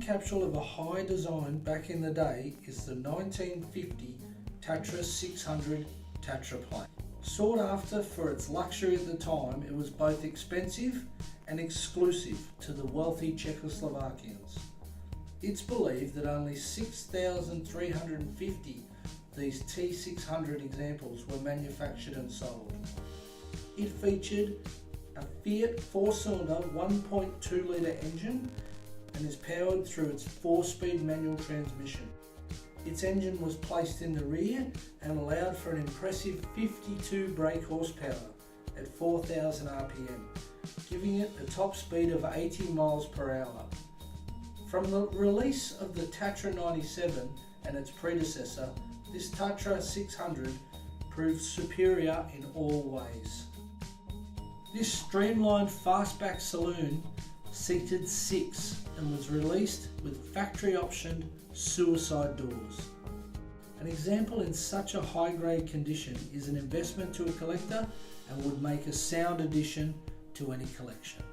capsule of a high design back in the day is the 1950 Tatra 600 Tatraplan. Sought after for its luxury at the time, it was both expensive and exclusive to the wealthy Czechoslovakians. It's believed that only 6,350 these T600 examples were manufactured and sold. It featured a Fiat 4-cylinder 1.2 litre engine and is powered through its 4-speed manual transmission. Its engine was placed in the rear and allowed for an impressive 52 brake horsepower at 4,000 RPM, giving it a top speed of 80 miles per hour. From the release of the Tatra 97 and its predecessor, this Tatra 600 proved superior in all ways. This streamlined fastback saloon seated 6 and was released with factory-optioned suicide doors. An example in such a high-grade condition is an investment to a collector and would make a sound addition to any collection.